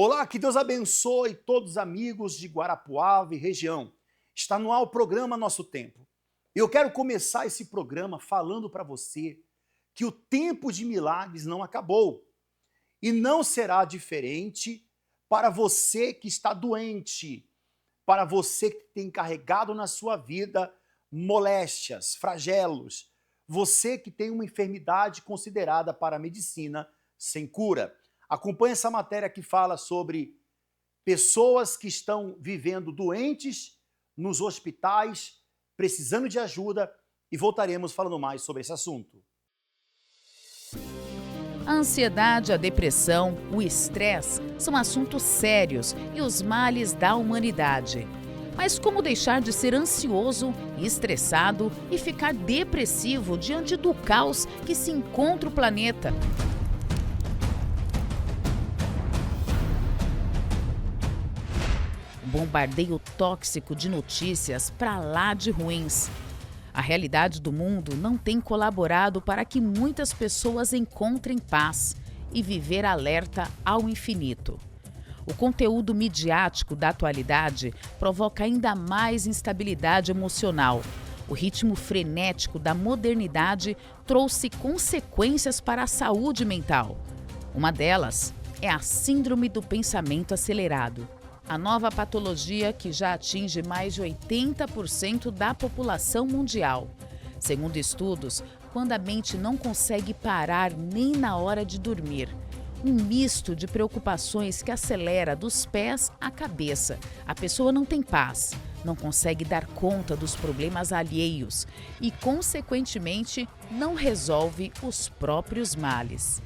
Olá, que Deus abençoe todos os amigos de Guarapuava e região. Está no ar o programa Nosso Tempo. Eu quero começar esse programa falando para você que o tempo de milagres não acabou. E não será diferente para você que está doente, para você que tem carregado na sua vida moléstias, flagelos, você que tem uma enfermidade considerada para a medicina sem cura. Acompanhe essa matéria que fala sobre pessoas que estão vivendo doentes nos hospitais, precisando de ajuda, e voltaremos falando mais sobre esse assunto. A ansiedade, a depressão, o estresse são assuntos sérios e os males da humanidade. Mas como deixar de ser ansioso, estressado e ficar depressivo diante do caos que se encontra o planeta? Bombardeio tóxico de notícias para lá de ruins. A realidade do mundo não tem colaborado para que muitas pessoas encontrem paz e viver alerta ao infinito. O conteúdo midiático da atualidade provoca ainda mais instabilidade emocional. O ritmo frenético da modernidade trouxe consequências para a saúde mental. Uma delas é a síndrome do pensamento acelerado. A nova patologia que já atinge mais de 80% da população mundial. Segundo estudos, quando a mente não consegue parar nem na hora de dormir. Um misto de preocupações que acelera dos pés à cabeça. A pessoa não tem paz, não consegue dar conta dos problemas alheios e, consequentemente, não resolve os próprios males.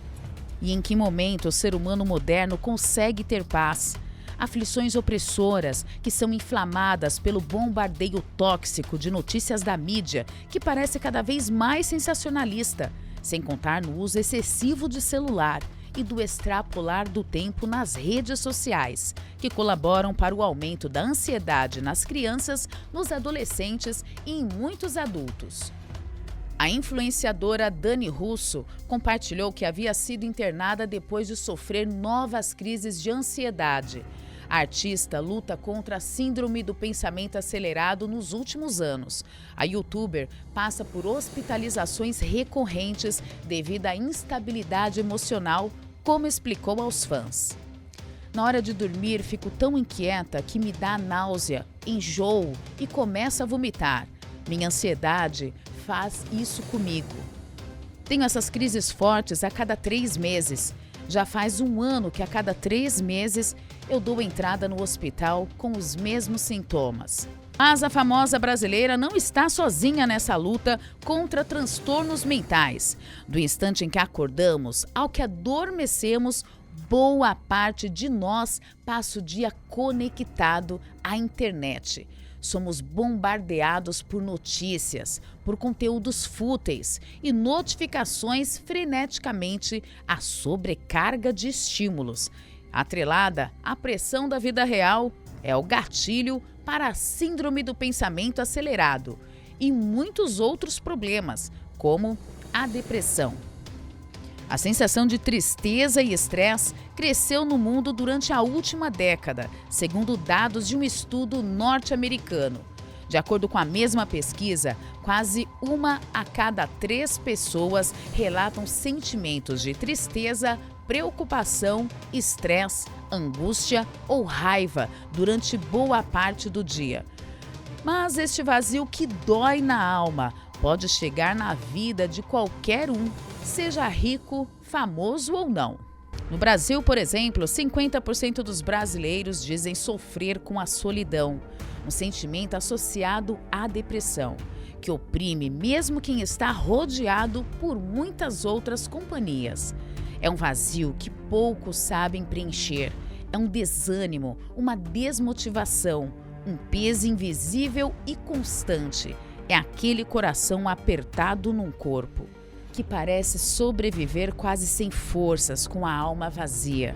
E em que momento o ser humano moderno consegue ter paz? Aflições opressoras que são inflamadas pelo bombardeio tóxico de notícias da mídia, que parece cada vez mais sensacionalista, sem contar no uso excessivo de celular e do extrapolar do tempo nas redes sociais, que colaboram para o aumento da ansiedade nas crianças, nos adolescentes e em muitos adultos. A influenciadora Dani Russo compartilhou que havia sido internada depois de sofrer novas crises de ansiedade. A artista luta contra a síndrome do pensamento acelerado nos últimos anos. A youtuber passa por hospitalizações recorrentes devido à instabilidade emocional, como explicou aos fãs. Na hora de dormir, fico tão inquieta que me dá náusea, enjoo e começo a vomitar. Minha ansiedade faz isso comigo. Tenho essas crises fortes a cada 3 meses. Já faz 1 ano que a cada 3 meses eu dou entrada no hospital com os mesmos sintomas. Mas a famosa brasileira não está sozinha nessa luta contra transtornos mentais. Do instante em que acordamos ao que adormecemos, boa parte de nós passa o dia conectado à internet. Somos bombardeados por notícias, por conteúdos fúteis e notificações freneticamente à sobrecarga de estímulos. Atrelada à pressão da vida real, é o gatilho para a síndrome do pensamento acelerado e muitos outros problemas, como a depressão. A sensação de tristeza e estresse cresceu no mundo durante a última década, segundo dados de um estudo norte-americano. De acordo com a mesma pesquisa, quase 1 a cada 3 pessoas relatam sentimentos de tristeza, preocupação, estresse, angústia ou raiva durante boa parte do dia. Mas este vazio que dói na alma pode chegar na vida de qualquer um, seja rico, famoso ou não. No Brasil, por exemplo, 50% dos brasileiros dizem sofrer com a solidão, um sentimento associado à depressão, que oprime mesmo quem está rodeado por muitas outras companhias. É um vazio que poucos sabem preencher, é um desânimo, uma desmotivação, um peso invisível e constante. É aquele coração apertado num corpo, que parece sobreviver quase sem forças, com a alma vazia.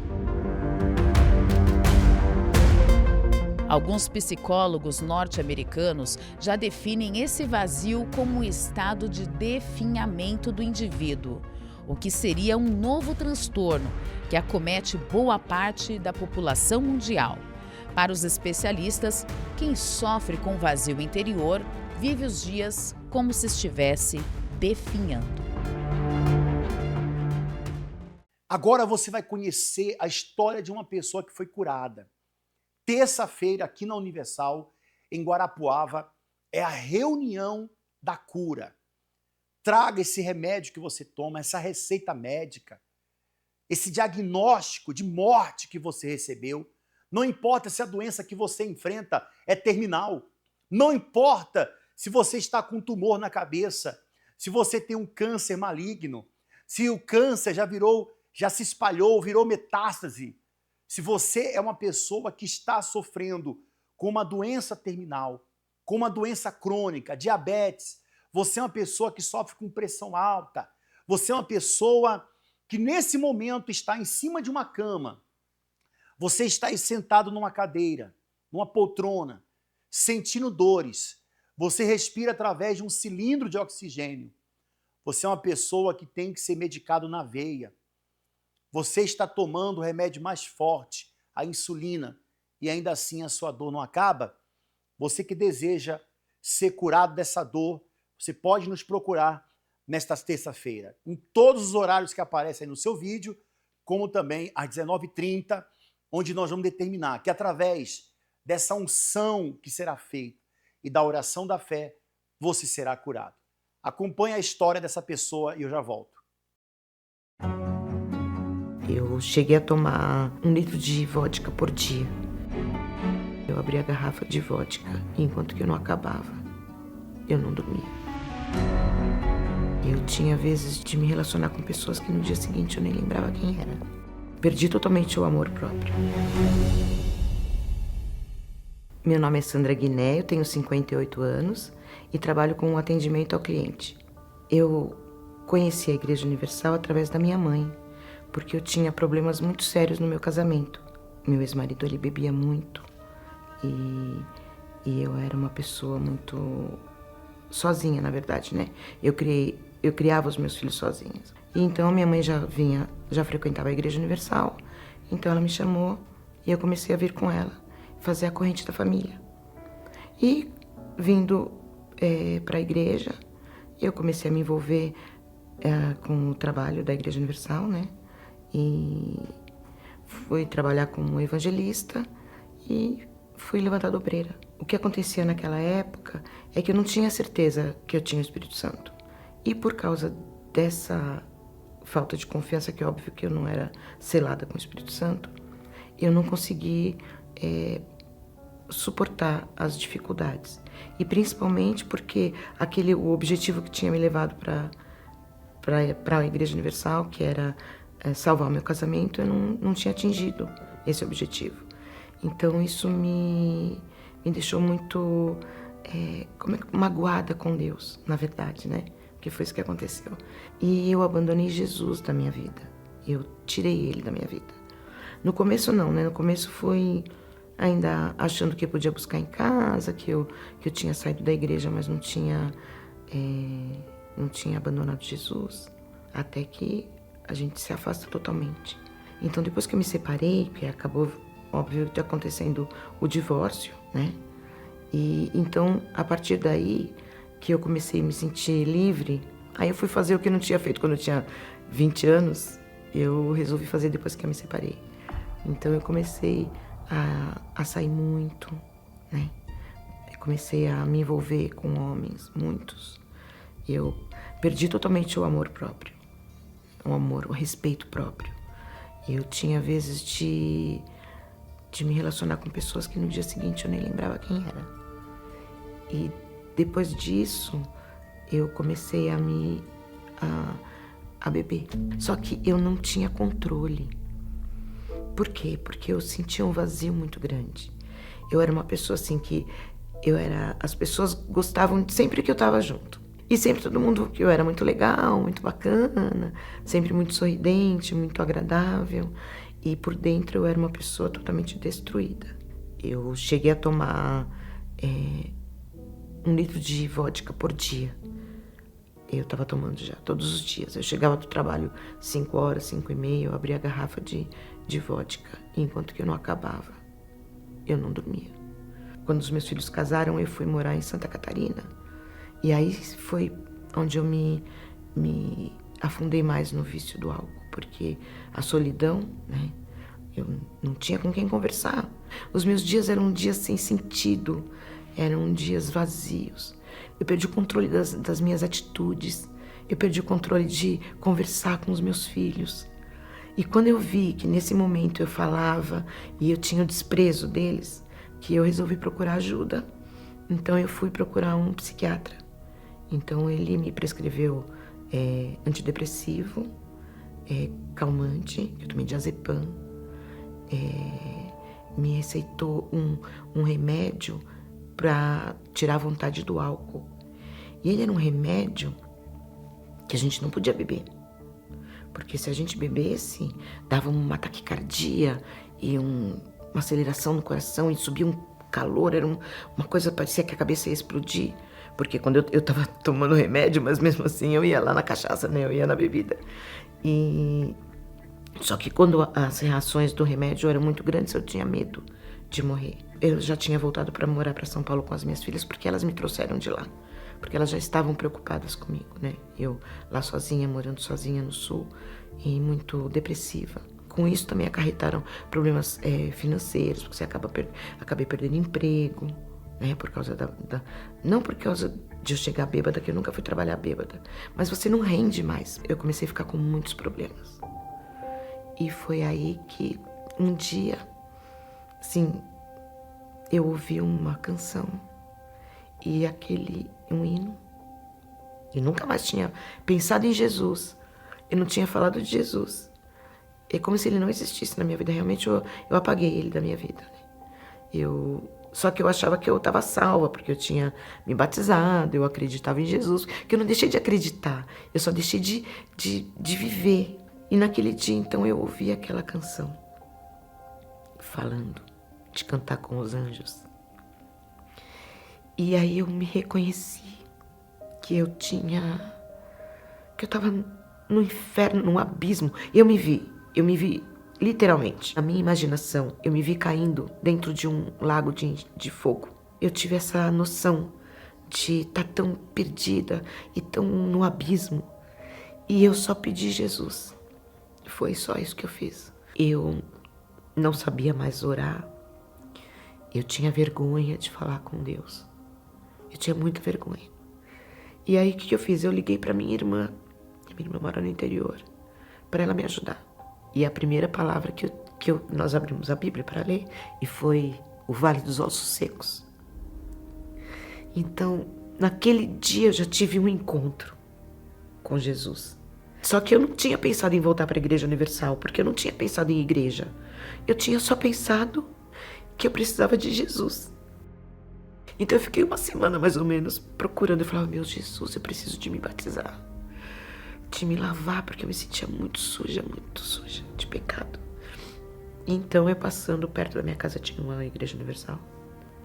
Alguns psicólogos norte-americanos já definem esse vazio como um estado de definhamento do indivíduo, o que seria um novo transtorno que acomete boa parte da população mundial. Para os especialistas, quem sofre com vazio interior vive os dias como se estivesse definhando. Agora você vai conhecer a história de uma pessoa que foi curada. Terça-feira, aqui na Universal, em Guarapuava, é a reunião da cura. Traga esse remédio que você toma, essa receita médica, esse diagnóstico de morte que você recebeu. Não importa se a doença que você enfrenta é terminal. Não importa se você está com um tumor na cabeça, se você tem um câncer maligno, se o câncer já se espalhou, virou metástase. Se você é uma pessoa que está sofrendo com uma doença terminal, com uma doença crônica, diabetes, você é uma pessoa que sofre com pressão alta, você é uma pessoa que nesse momento está em cima de uma cama, você está aí sentado numa cadeira, numa poltrona, sentindo dores, você respira através de um cilindro de oxigênio, você é uma pessoa que tem que ser medicado na veia, você está tomando o remédio mais forte, a insulina, e ainda assim a sua dor não acaba, você que deseja ser curado dessa dor, você pode nos procurar nesta terça-feira, em todos os horários que aparecem aí no seu vídeo, como também às 19h30, onde nós vamos determinar que através dessa unção que será feita e da oração da fé, você será curado. Acompanhe a história dessa pessoa e eu já volto. Eu cheguei a tomar 1 litro de vodka por dia. Eu abri a garrafa de vodka e enquanto que eu não acabava, eu não dormia. Eu tinha vezes de me relacionar com pessoas que no dia seguinte eu nem lembrava quem era. Perdi totalmente o amor próprio. Meu nome é Sandra Guiné, eu tenho 58 anos e trabalho com atendimento ao cliente. Eu conheci a Igreja Universal através da minha mãe, porque eu tinha problemas muito sérios no meu casamento. Meu ex-marido, ele bebia muito e eu era uma pessoa muito sozinha, na verdade, né? Eu criava os meus filhos sozinha. E então minha mãe já frequentava a Igreja Universal, então ela me chamou e eu comecei a vir com ela, fazer a corrente da família. E vindo para a igreja, eu comecei a me envolver com o trabalho da Igreja Universal, né? E fui trabalhar como evangelista e fui levantada obreira. O que acontecia naquela época é que eu não tinha certeza que eu tinha o Espírito Santo. E por causa dessa falta de confiança, que é óbvio que eu não era selada com o Espírito Santo, eu não consegui suportar as dificuldades. E principalmente porque o objetivo que tinha me levado para a Igreja Universal, que era salvar o meu casamento, eu não tinha atingido esse objetivo. Então isso me deixou muito magoada com Deus, na verdade, né? Porque foi isso que aconteceu. E eu abandonei Jesus da minha vida. Eu tirei ele da minha vida. No começo não, né? No começo foi ainda achando que eu podia buscar em casa, que eu tinha saído da igreja, mas não tinha abandonado Jesus. Até que a gente se afasta totalmente. Então, depois que eu me separei, porque acabou, óbvio, acontecendo o divórcio, né? E então, a partir daí que eu comecei a me sentir livre, aí eu fui fazer o que eu não tinha feito quando eu tinha 20 anos, eu resolvi fazer depois que eu me separei. Então, eu comecei a sair muito, né? Eu comecei a me envolver com homens, muitos. Eu perdi totalmente o amor próprio. O respeito próprio. Eu tinha vezes de me relacionar com pessoas que no dia seguinte eu nem lembrava quem era. E depois disso, eu comecei a beber. Só que eu não tinha controle. Por quê? Porque eu sentia um vazio muito grande. Eu era uma pessoa assim que as pessoas gostavam sempre que eu estava junto. E sempre todo mundo, que eu era muito legal, muito bacana, sempre muito sorridente, muito agradável. E por dentro eu era uma pessoa totalmente destruída. Eu cheguei a tomar 1 litro de vodka por dia. Eu estava tomando já, todos os dias. Eu chegava do trabalho 5 horas, 5h30, eu abria a garrafa de vodka. E enquanto que eu não acabava, eu não dormia. Quando os meus filhos casaram, eu fui morar em Santa Catarina. E aí foi onde eu me afundei mais no vício do álcool. Porque a solidão, né? Eu não tinha com quem conversar. Os meus dias eram dias sem sentido. Eram dias vazios. Eu perdi o controle das minhas atitudes. Eu perdi o controle de conversar com os meus filhos. E quando eu vi que nesse momento eu falava e eu tinha o desprezo deles, que eu resolvi procurar ajuda. Então eu fui procurar um psiquiatra. Então ele me prescreveu antidepressivo, calmante, eu tomei diazepam, me receitou um remédio para tirar a vontade do álcool. E ele era um remédio que a gente não podia beber. Porque se a gente bebesse, dava uma taquicardia e uma aceleração no coração e subia um calor, era uma coisa, parecia que a cabeça ia explodir. Porque quando eu tava tomando remédio, mas mesmo assim eu ia lá na cachaça, né? Eu ia na bebida. Só que quando as reações do remédio eram muito grandes, eu tinha medo de morrer. Eu já tinha voltado para morar para São Paulo com as minhas filhas porque elas me trouxeram de lá. Porque elas já estavam preocupadas comigo, né? Eu lá sozinha, morando sozinha no sul e muito depressiva. Com isso também acarretaram problemas financeiros, porque acabei perdendo emprego, né? Por causa não por causa de eu chegar bêbada, que eu nunca fui trabalhar bêbada, mas você não rende mais. Eu comecei a ficar com muitos problemas. E foi aí que um dia, assim, eu ouvi uma canção e um hino. Eu nunca mais tinha pensado em Jesus. Eu não tinha falado de Jesus. É como se ele não existisse na minha vida. Realmente eu apaguei ele da minha vida, né? Só que eu achava que eu estava salva, porque eu tinha me batizado, eu acreditava em Jesus. Que eu não deixei de acreditar, eu só deixei de viver. E naquele dia, então, eu ouvi aquela canção falando de cantar com os anjos. E aí eu me reconheci que eu estava no inferno, num abismo. Eu me vi literalmente. Na minha imaginação, eu me vi caindo dentro de um lago de fogo. Eu tive essa noção de estar tão perdida e tão no abismo. E eu só pedi Jesus. Foi só isso que eu fiz. Eu não sabia mais orar. Eu tinha vergonha de falar com Deus. Eu tinha muita vergonha. E aí o que eu fiz? Eu liguei para minha irmã. Minha irmã mora no interior. Para ela me ajudar. E a primeira palavra nós abrimos a Bíblia para ler e foi o Vale dos Ossos Secos. Então, naquele dia eu já tive um encontro com Jesus. Só que eu não tinha pensado em voltar para a Igreja Universal, porque eu não tinha pensado em igreja. Eu tinha só pensado que eu precisava de Jesus. Então eu fiquei uma semana mais ou menos procurando. Eu falava, meu Jesus, eu preciso de me batizar, de me lavar, porque eu me sentia muito suja de pecado. Então eu passando perto da minha casa tinha uma Igreja Universal.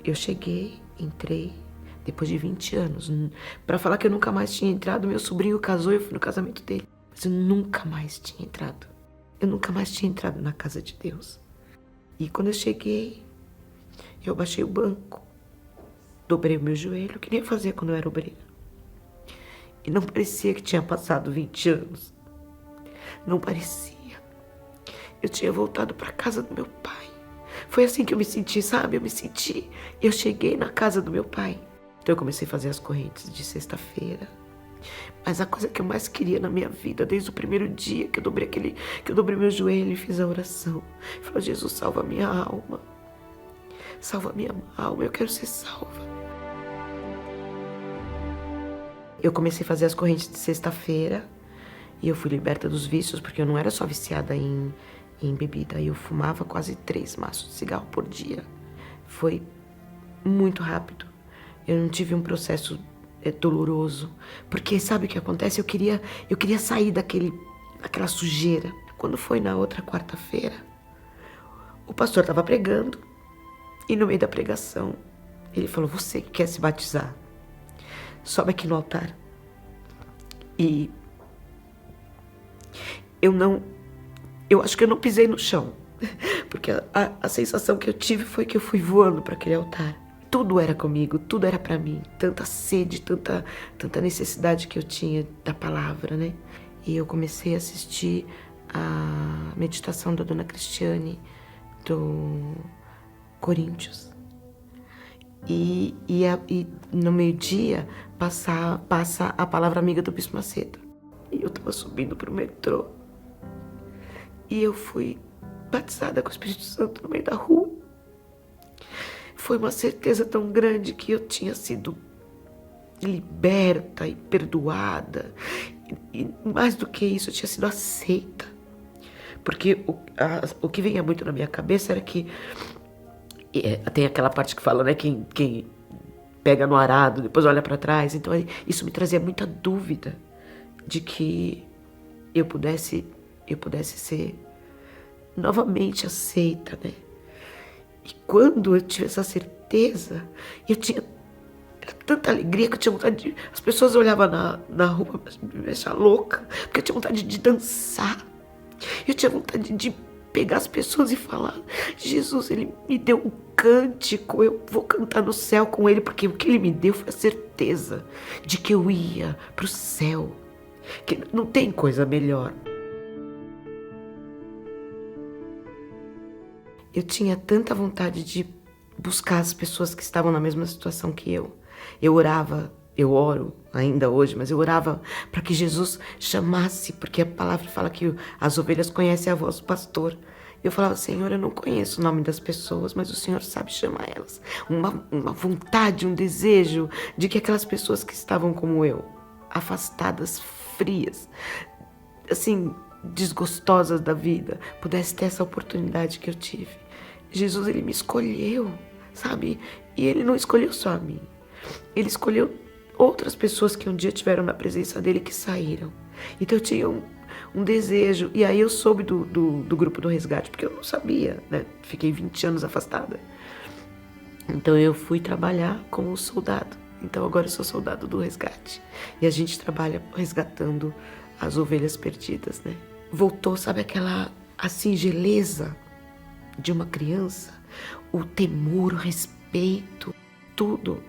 Eu cheguei, entrei, depois de 20 anos. Para falar que eu nunca mais tinha entrado, meu sobrinho casou e eu fui no casamento dele. Mas eu nunca mais tinha entrado. Eu nunca mais tinha entrado na casa de Deus. E quando eu cheguei, eu baixei o banco, dobrei o meu joelho, que nem eu fazia quando eu era obreira. E não parecia que tinha passado 20 anos. Não parecia. Eu tinha voltado para a casa do meu pai. Foi assim que eu me senti, sabe? Eu cheguei na casa do meu pai. Então eu comecei a fazer as correntes de sexta-feira. Mas a coisa que eu mais queria na minha vida, desde o primeiro dia que eu dobrei meu joelho e fiz a oração, eu falei, Jesus, salva a minha alma. Salva a minha alma, eu quero ser salva. Eu comecei a fazer as correntes de sexta-feira e eu fui liberta dos vícios, porque eu não era só viciada em bebida. Eu fumava quase 3 maços de cigarro por dia. Foi muito rápido. Eu não tive um processo doloroso, porque sabe o que acontece? Eu queria sair daquela sujeira. Quando foi na outra quarta-feira, o pastor estava pregando e no meio da pregação ele falou, você que quer se batizar, sobe aqui no altar. E eu acho que eu não pisei no chão, porque a sensação que eu tive foi que eu fui voando para aquele altar. Tudo era comigo, tudo era para mim, tanta sede, tanta necessidade que eu tinha da palavra, né? E eu comecei a assistir a meditação da Dona Cristiane, do Coríntios. E no meio-dia passa a palavra amiga do Bispo Macedo. E eu tava subindo pro metrô. E eu fui batizada com o Espírito Santo no meio da rua. Foi uma certeza tão grande que eu tinha sido liberta e perdoada. E mais do que isso, eu tinha sido aceita. Porque o que vinha muito na minha cabeça era que... tem aquela parte que fala, né? Quem pega no arado, depois olha para trás. Então isso me trazia muita dúvida de que eu pudesse ser novamente aceita, né? E quando eu tive essa certeza, era tanta alegria que eu tinha vontade de... As pessoas olhavam na rua me achar louca, porque eu tinha vontade de dançar. Eu tinha vontade de pegar as pessoas e falar: Jesus, ele me deu um cântico, eu vou cantar no céu com ele, porque o que ele me deu foi a certeza de que eu ia pro céu, que não tem coisa melhor. Eu tinha tanta vontade de buscar as pessoas que estavam na mesma situação que eu. Eu orava, eu oro ainda hoje, mas eu orava para que Jesus chamasse, porque a palavra fala que as ovelhas conhecem a voz do pastor. Eu falava: Senhor, eu não conheço o nome das pessoas, mas o Senhor sabe chamar elas. Uma vontade, um desejo de que aquelas pessoas que estavam como eu, afastadas, frias, assim, desgostosas da vida, pudessem ter essa oportunidade que eu tive. Jesus, ele me escolheu, sabe? E ele não escolheu só a mim. Ele escolheu outras pessoas que um dia tiveram na presença dele que saíram. Então eu tinha um desejo. E aí eu soube do grupo do resgate, porque eu não sabia, né? Fiquei 20 anos afastada. Então eu fui trabalhar como soldado. Então agora eu sou soldado do resgate. E a gente trabalha resgatando as ovelhas perdidas, né? Voltou, sabe, a singeleza de uma criança, o temor, o respeito, tudo.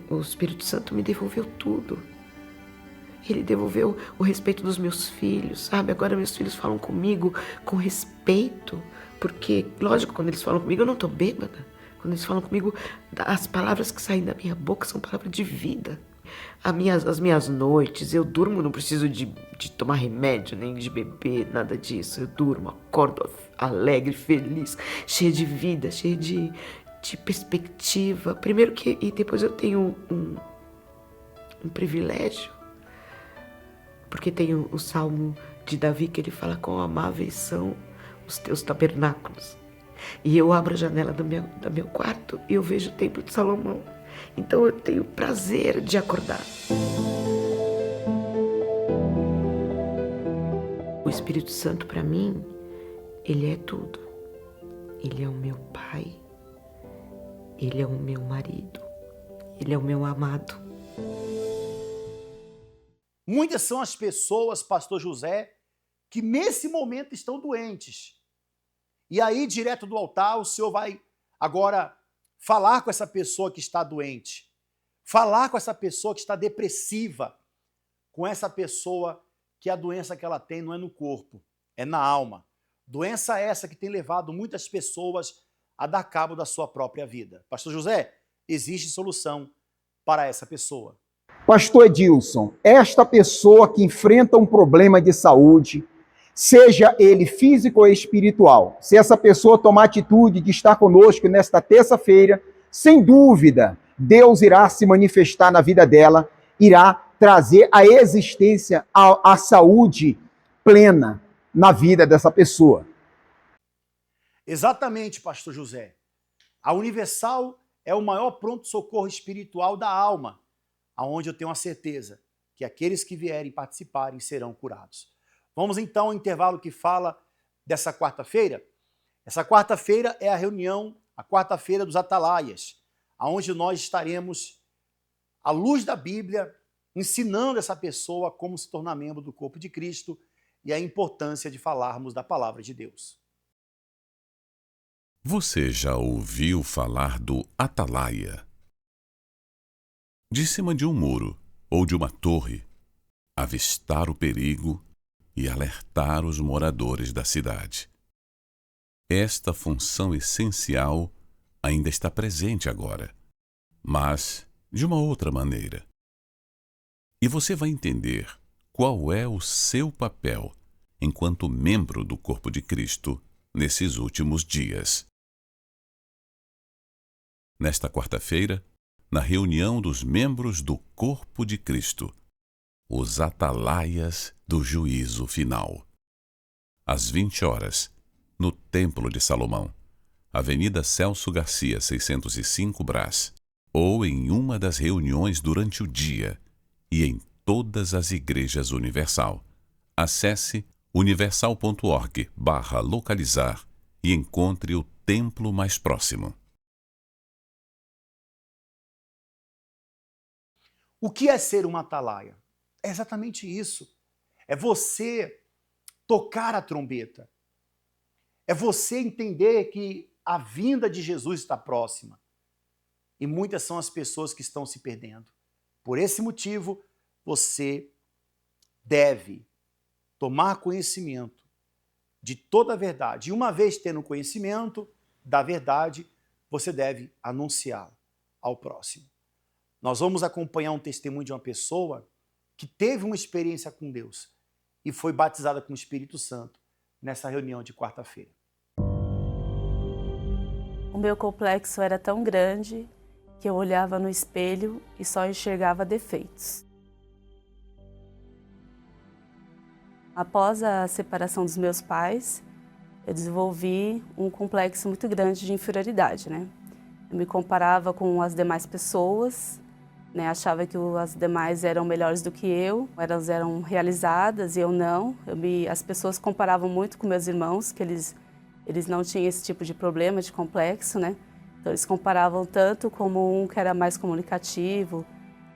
O Espírito Santo me devolveu tudo. Ele devolveu o respeito dos meus filhos, sabe? Agora meus filhos falam comigo com respeito, porque, lógico, quando eles falam comigo eu não tô bêbada. Quando eles falam comigo, as palavras que saem da minha boca são palavras de vida. As minhas noites, eu durmo, não preciso de tomar remédio, nem de beber, nada disso. Eu durmo, acordo alegre, feliz, cheia de vida, cheia de perspectiva. Primeiro que, e depois eu tenho um privilégio, porque tem o Salmo de Davi que ele fala: quão amáveis são os teus tabernáculos. E eu abro a janela do meu quarto e eu vejo o templo de Salomão. Então eu tenho prazer de acordar. O Espírito Santo, para mim, ele é tudo. Ele é o meu pai, ele é o meu marido, ele é o meu amado. Muitas são as pessoas, pastor José, que nesse momento estão doentes. E aí, direto do altar, o senhor vai agora falar com essa pessoa que está doente, falar com essa pessoa que está depressiva, com essa pessoa que a doença que ela tem não é no corpo, é na alma. Doença essa que tem levado muitas pessoas a dar cabo da sua própria vida. Pastor José, existe solução para essa pessoa. Pastor Edilson, esta pessoa que enfrenta um problema de saúde, seja ele físico ou espiritual, se essa pessoa tomar atitude de estar conosco nesta terça-feira, sem dúvida, Deus irá se manifestar na vida dela, irá trazer a existência, a saúde plena na vida dessa pessoa. Exatamente, pastor José. A Universal é o maior pronto-socorro espiritual da alma, aonde eu tenho a certeza que aqueles que vierem participarem serão curados. Vamos então ao intervalo que fala dessa quarta-feira. Essa quarta-feira é a reunião, a quarta-feira dos Atalaias, aonde nós estaremos, à luz da Bíblia, ensinando essa pessoa como se tornar membro do corpo de Cristo e a importância de falarmos da palavra de Deus. Você já ouviu falar do atalaia? De cima de um muro ou de uma torre, avistar o perigo e alertar os moradores da cidade. Esta função essencial ainda está presente agora, mas de uma outra maneira. E você vai entender qual é o seu papel enquanto membro do corpo de Cristo nesses últimos dias. Nesta quarta-feira, na reunião dos membros do corpo de Cristo, os atalaias do juízo final. Às 20 horas, no Templo de Salomão, Avenida Celso Garcia, 605 Brás, ou em uma das reuniões durante o dia e em todas as igrejas Universal. Acesse universal.org/localizar e encontre o templo mais próximo. O que é ser uma atalaia? É exatamente isso. É você tocar a trombeta. É você entender que a vinda de Jesus está próxima. E muitas são as pessoas que estão se perdendo. Por esse motivo, você deve tomar conhecimento de toda a verdade. E uma vez tendo conhecimento da verdade, você deve anunciá-la ao próximo. Nós vamos acompanhar um testemunho de uma pessoa que teve uma experiência com Deus e foi batizada com o Espírito Santo nessa reunião de quarta-feira. O meu complexo era tão grande que eu olhava no espelho e só enxergava defeitos. Após a separação dos meus pais, eu desenvolvi um complexo muito grande de inferioridade, né? Eu me comparava com as demais pessoas, né? Achava que as demais eram melhores do que eu, elas eram realizadas e eu não. As pessoas comparavam muito com meus irmãos, que eles não tinham esse tipo de problema, de complexo, né? Então eles comparavam tanto como um que era mais comunicativo,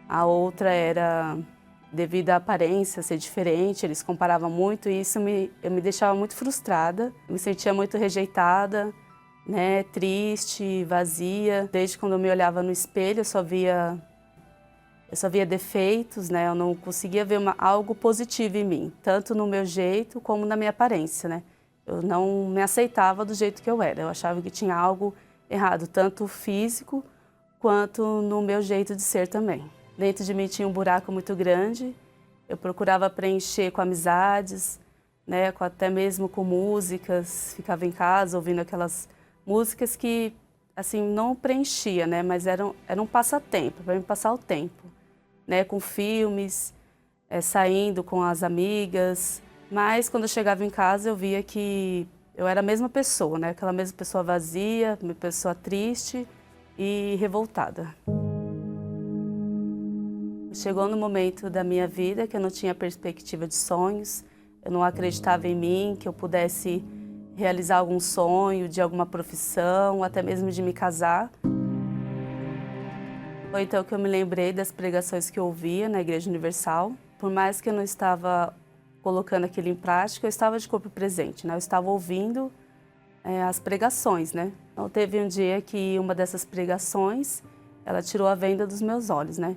a outra era devido à aparência ser diferente, eles comparavam muito e isso eu me deixava muito frustrada, eu me sentia muito rejeitada, né? Triste, vazia. Desde quando eu me olhava no espelho, eu só via defeitos, né? Eu não conseguia ver algo positivo em mim, tanto no meu jeito como na minha aparência, né? Eu não me aceitava do jeito que eu era. Eu achava que tinha algo errado, tanto físico quanto no meu jeito de ser também. Dentro de mim tinha um buraco muito grande. Eu procurava preencher com amizades, né? Até mesmo com músicas. Ficava em casa ouvindo aquelas músicas que assim não preenchia, né? Mas era um passatempo, para mim passar o tempo, né? Com filmes, saindo com as amigas. Mas quando eu chegava em casa eu via que eu era a mesma pessoa, né? Aquela mesma pessoa vazia, uma pessoa triste e revoltada. Chegou no momento da minha vida que eu não tinha perspectiva de sonhos, eu não acreditava em mim, que eu pudesse realizar algum sonho de alguma profissão, até mesmo de me casar. Foi então que eu me lembrei das pregações que eu ouvia na Igreja Universal. Por mais que eu não estava colocando aquilo em prática, eu estava de corpo presente, né? Eu estava ouvindo as pregações, né? Então teve um dia que uma dessas pregações, ela tirou a venda dos meus olhos, né?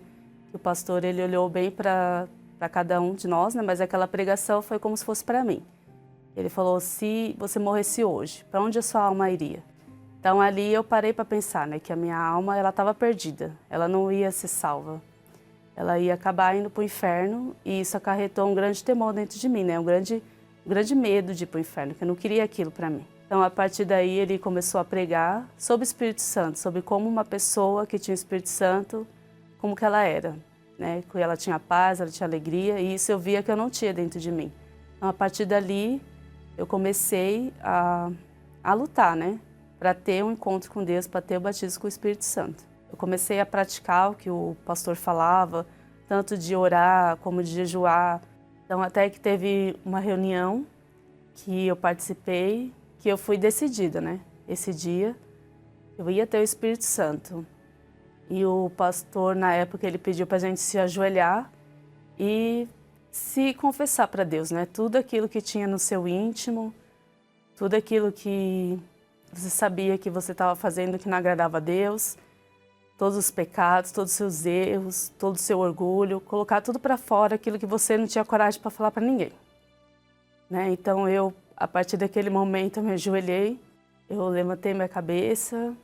O pastor, ele olhou bem para cada um de nós, né? Mas aquela pregação foi como se fosse para mim. Ele falou, se você morresse hoje, para onde a sua alma iria? Então ali eu parei para pensar, né? Que a minha alma, ela estava perdida, ela não ia ser salva. Ela ia acabar indo para o inferno e isso acarretou um grande temor dentro de mim, né? Um grande medo de ir para o inferno, que eu não queria aquilo para mim. Então, a partir daí, ele começou a pregar sobre o Espírito Santo, sobre como uma pessoa que tinha o Espírito Santo, como que ela era, né? Que ela tinha paz, ela tinha alegria, e isso eu via que eu não tinha dentro de mim. Então, a partir dali, eu comecei a lutar, né? Para ter um encontro com Deus, para ter o batismo com o Espírito Santo. Eu comecei a praticar o que o pastor falava, tanto de orar como de jejuar. Então, até que teve uma reunião que eu participei, que eu fui decidida, né? Esse dia, eu ia ter o Espírito Santo. E o pastor, na época, ele pediu para a gente se ajoelhar e se confessar para Deus, né? Tudo aquilo que tinha no seu íntimo, tudo aquilo que você sabia que você estava fazendo que não agradava a Deus, todos os pecados, todos os seus erros, todo o seu orgulho, colocar tudo para fora, aquilo que você não tinha coragem para falar para ninguém. Né? Então a partir daquele momento, eu me ajoelhei, eu levantei minha cabeça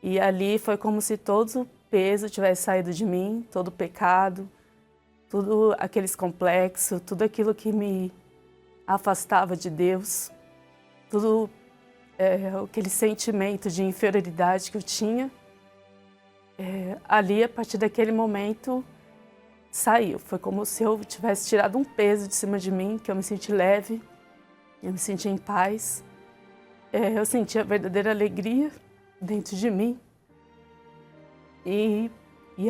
e ali foi como se todo o peso tivesse saído de mim, todo o pecado, tudo aqueles complexos, tudo aquilo que me afastava de Deus, tudo aquele sentimento de inferioridade que eu tinha, ali, a partir daquele momento, saiu. Foi como se eu tivesse tirado um peso de cima de mim, que eu me senti leve, eu me senti em paz, eu senti a verdadeira alegria dentro de mim. E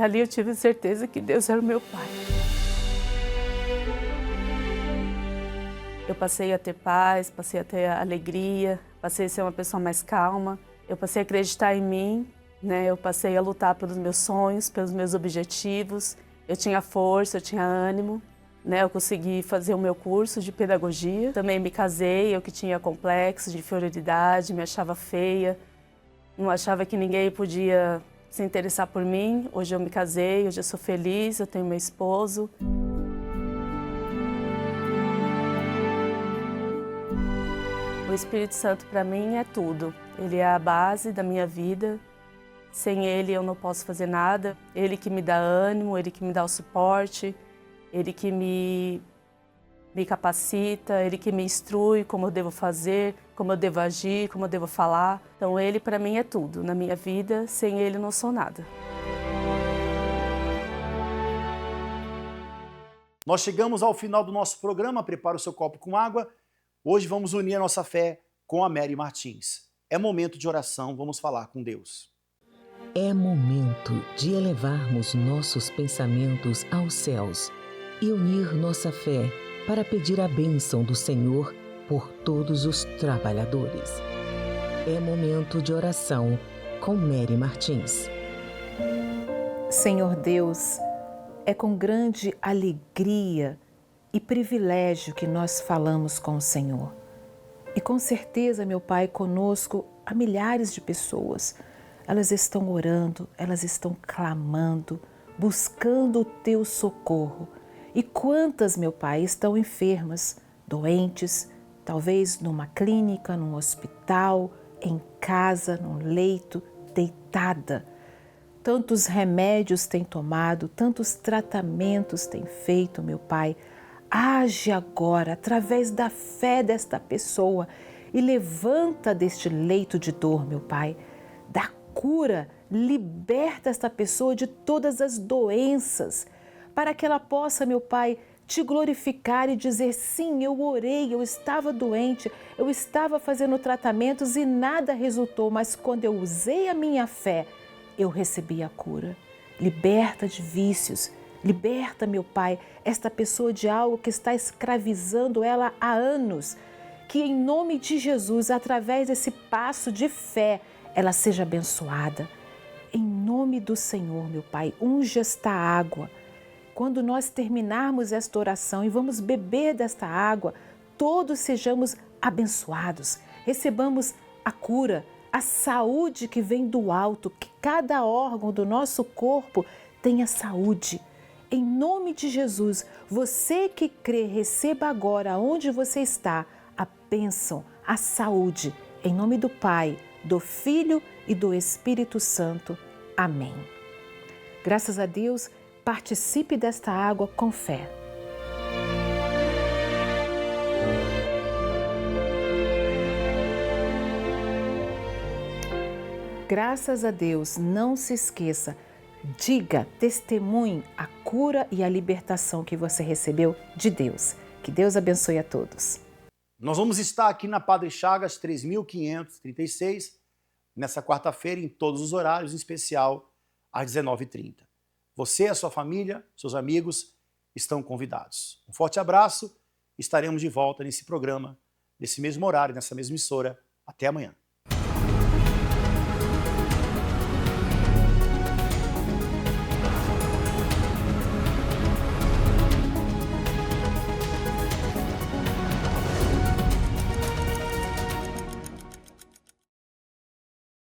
ali eu tive certeza que Deus era o meu Pai. Eu passei a ter paz, passei a ter alegria, passei a ser uma pessoa mais calma, eu passei a acreditar em mim, né? Eu passei a lutar pelos meus sonhos, pelos meus objetivos, eu tinha força, eu tinha ânimo, né? Eu consegui fazer o meu curso de pedagogia, também me casei, eu que tinha complexo de inferioridade, me achava feia, não achava que ninguém podia se interessar por mim. Hoje eu me casei, hoje eu sou feliz, eu tenho meu esposo. O Espírito Santo para mim é tudo. Ele é a base da minha vida. Sem ele eu não posso fazer nada. Ele que me dá ânimo, ele que me dá o suporte, ele que me capacita, ele que me instrui como eu devo fazer, como eu devo agir, como eu devo falar. Então ele para mim é tudo na minha vida. Sem ele eu não sou nada. Nós chegamos ao final do nosso programa. Prepara o seu copo com água. Hoje vamos unir a nossa fé com a Mary Martins. É momento de oração, vamos falar com Deus. É momento de elevarmos nossos pensamentos aos céus e unir nossa fé para pedir a bênção do Senhor por todos os trabalhadores. É momento de oração com Mary Martins. Senhor Deus, é com grande alegria e privilégio que nós falamos com o Senhor. E com certeza, meu Pai, conosco há milhares de pessoas. Elas estão orando, elas estão clamando, buscando o Teu socorro. E quantas, meu Pai, estão enfermas, doentes, talvez numa clínica, num hospital, em casa, num leito, deitada. Tantos remédios têm tomado, tantos tratamentos têm feito, meu Pai. Age agora através da fé desta pessoa e levanta deste leito de dor, meu Pai. Dá cura, liberta esta pessoa de todas as doenças, para que ela possa, meu Pai, te glorificar e dizer: sim, eu orei, eu estava doente, eu estava fazendo tratamentos e nada resultou, mas quando eu usei a minha fé, eu recebi a cura. Liberta de vícios. Liberta, meu Pai, esta pessoa de algo que está escravizando ela há anos. Que em nome de Jesus, através desse passo de fé, ela seja abençoada. Em nome do Senhor, meu Pai, unge esta água. Quando nós terminarmos esta oração e vamos beber desta água, todos sejamos abençoados. Recebamos a cura, a saúde que vem do alto, que cada órgão do nosso corpo tenha saúde. Em nome de Jesus, você que crê, receba agora, onde você está, a bênção, a saúde. Em nome do Pai, do Filho e do Espírito Santo. Amém. Graças a Deus, participe desta água com fé. Graças a Deus, não se esqueça. Diga, testemunhe a cura e a libertação que você recebeu de Deus. Que Deus abençoe a todos. Nós vamos estar aqui na Padre Chagas 3.536, nessa quarta-feira, em todos os horários, em especial às 19h30. Você e a sua família, seus amigos, estão convidados. Um forte abraço, estaremos de volta nesse programa, nesse mesmo horário, nessa mesma emissora. Até amanhã.